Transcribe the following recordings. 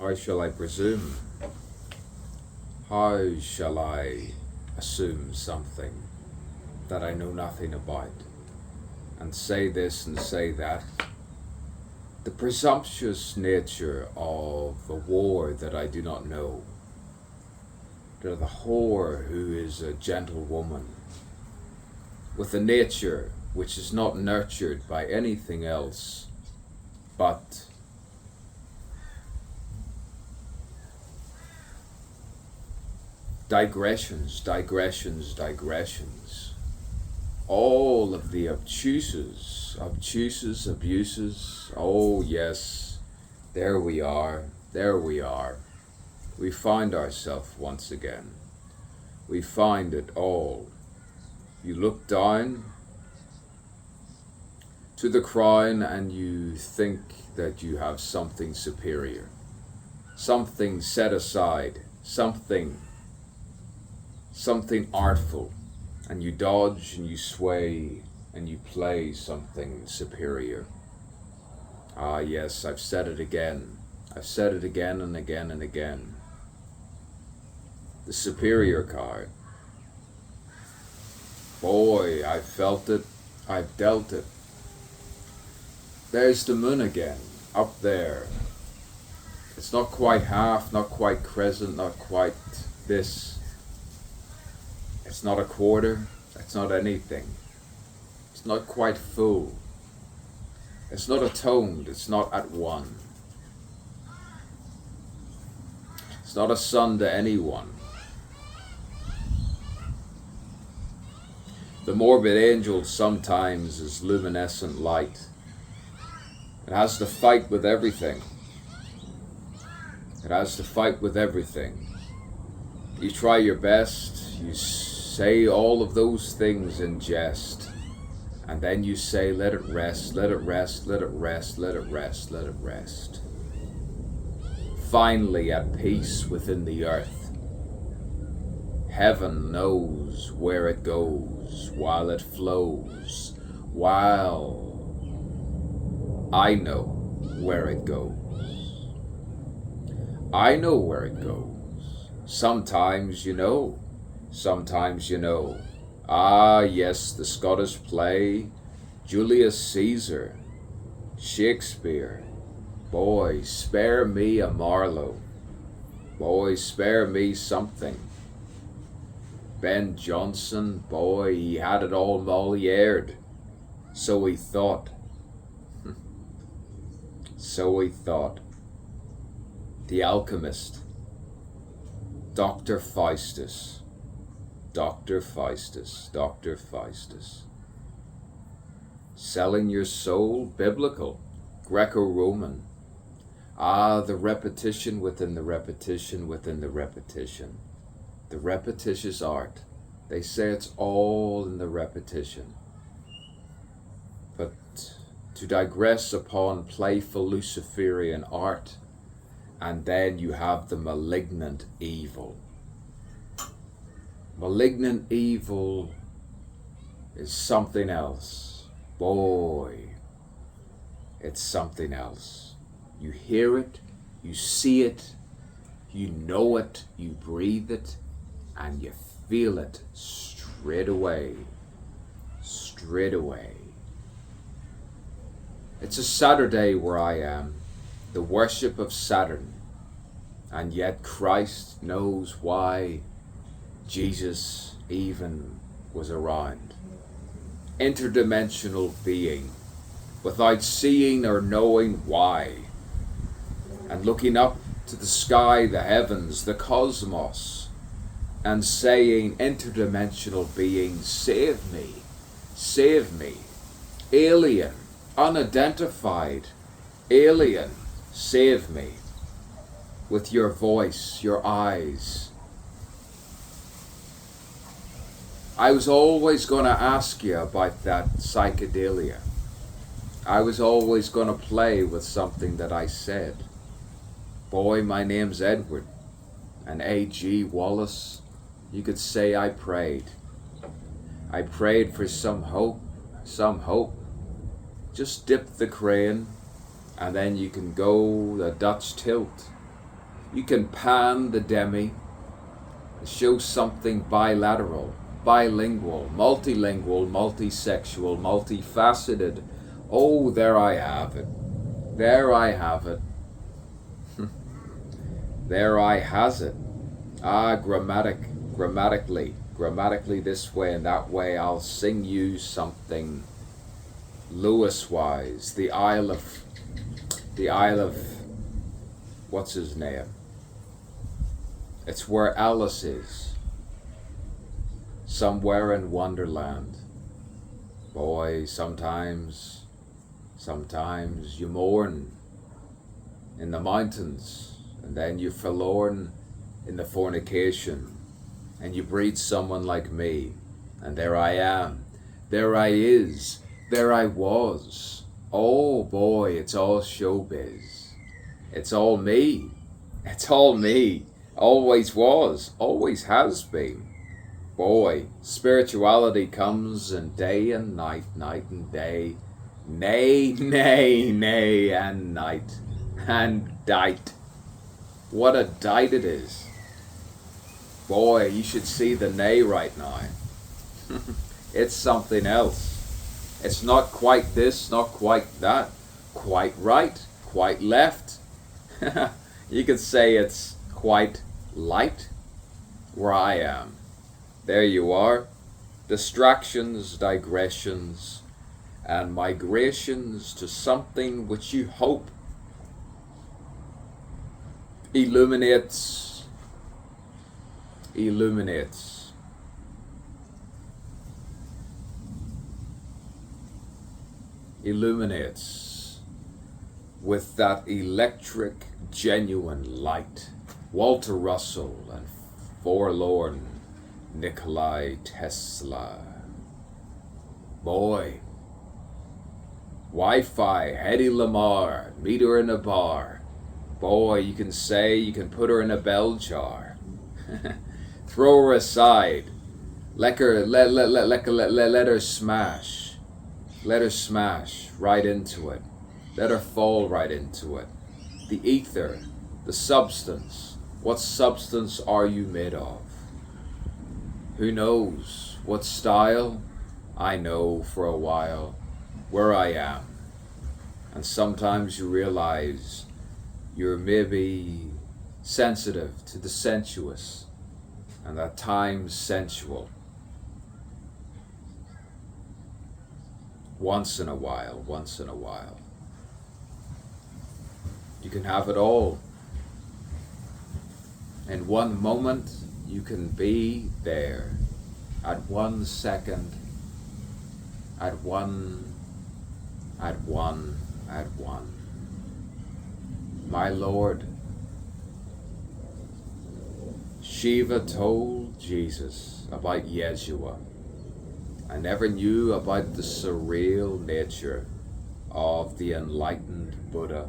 How shall I presume? How shall I assume something that I know nothing about, and say this and say that? The presumptuous nature of a war that I do not know, to the whore who is a gentlewoman, with a nature which is not nurtured by anything else but digressions, all of the obtuses, abuses. Oh yes, there we are. We find ourselves once again. We find it all. You look down to the crown and you think that you have something superior, something set aside, something artful, and you dodge and you sway and you play something superior. Ah yes, I've said it again. I've said it again and again and again. The superior card. Boy, I've felt it. I've dealt it. There's the moon again, up there. It's not quite half, not quite crescent, not quite this. It's not a quarter, it's not anything. It's not quite full. It's not atoned, it's not at one. It's not a sun to anyone. The morbid angel sometimes is luminescent light. It has to fight with everything. It has to fight with everything. You try your best, you say all of those things in jest, and then you say, let it rest, let it rest, let it rest, let it rest, let it rest. Finally at peace within the earth. Heaven knows where it goes while it flows, while I know where it goes. I know where it goes. Sometimes you know. Sometimes you know. Ah, yes, the Scottish play, Julius Caesar, Shakespeare. Boy, spare me a Marlowe. Boy, spare me something. Ben Jonson, boy, he had it all Moliered. So he thought. So he thought. The Alchemist. Dr. Faustus. Dr. Faustus. Dr. Faustus. Selling your soul, biblical, Greco-Roman. Ah, the repetition within the repetition within the repetition. The repetitious art. They say it's all in the repetition. But to digress upon playful Luciferian art, and then you have the malignant evil. Malignant evil is something else. Boy, it's something else. You hear it, you see it, you know it, you breathe it, and you feel it straight away. Straight away. It's a Saturday where I am, the worship of Saturn, and yet Christ knows why Jesus even was around. Interdimensional being, without seeing or knowing why, and looking up to the sky, the heavens, the cosmos, and saying, interdimensional being, save me, save me. Alien, unidentified, alien, save me. With your voice, your eyes. I was always going to ask you about that psychedelia. I was always going to play with something that I said. Boy, my name's Edward. And A.G. Wallace, you could say I prayed. I prayed for some hope, some hope. Just dip the crane, and then you can go the Dutch tilt. You can pan the demi, show something bilateral, bilingual, multilingual, multisexual, multifaceted. Oh, there I have it. There I have it. There I has it. Grammatically this way and that way. I'll sing you something Lewis-wise. The Isle of, what's his name? It's where Alice is. Somewhere in Wonderland. Boy, sometimes you mourn in the mountains, and then you're forlorn in the fornication, and you breed someone like me, and there I am, there I is, there I was. Oh boy, it's all showbiz. It's all me. It's all me. Always was, always has been. Boy, spirituality comes in day and night, night and day, nay, and night, and dight. What a dight it is. Boy, you should see the nay right now. It's something else. It's not quite this, not quite that, quite right, quite left. You could say it's quite light where I am. There you are. Distractions, digressions, and migrations to something which you hope illuminates with that electric, genuine light. Walter Russell and forlorn Nikola Tesla. Boy. Wi-Fi, Hedy Lamarr, meet her in a bar. Boy, you can put her in a bell jar. Throw her aside. Let her smash. Let her smash right into it. Let her fall right into it. The ether, the substance. What substance are you made of? Who knows? What style? I know for a while where I am. And sometimes you realize you're maybe sensitive to the sensuous, and at times sensual. Once in a while. You can have it all. In one moment, you can be there. At 1 second, at one. My Lord, Shiva told Jesus about Yeshua. I never knew about the surreal nature of the enlightened Buddha,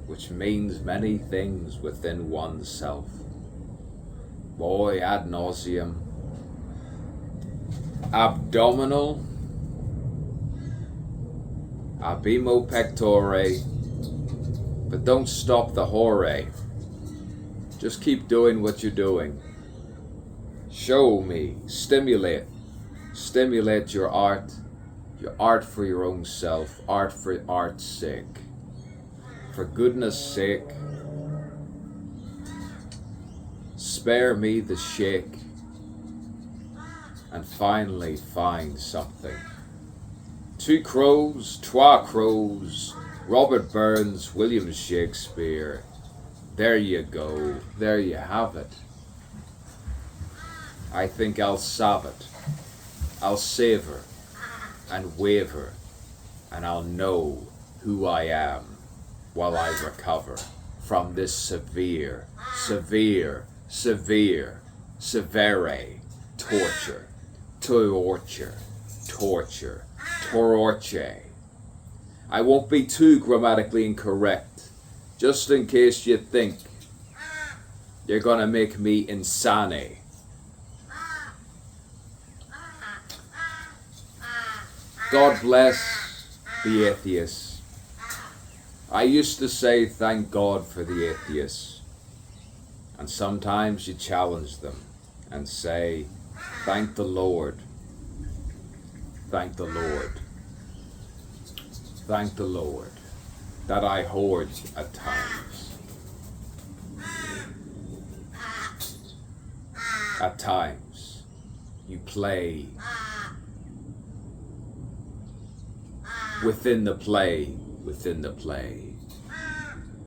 which means many things within oneself. Boy, ad nauseum. Abdominal, abimo pectore, but don't stop the hore. Just keep doing what you're doing. Show me, stimulate your art for your own self, art for art's sake. For goodness sake, spare me the shake, and finally find something. 2 crows, 3 crows, Robert Burns, William Shakespeare. There you go, there you have it. I think I'll salve it. I'll savor and waver, and I'll know who I am while I recover from this severe torture. I won't be too grammatically incorrect, just in case you think you're gonna make me insane. God bless the atheists. I used to say thank God for the atheists. And sometimes you challenge them and say, thank the Lord, thank the Lord, thank the Lord that I hoard at times. At times, you play within the play, within the play.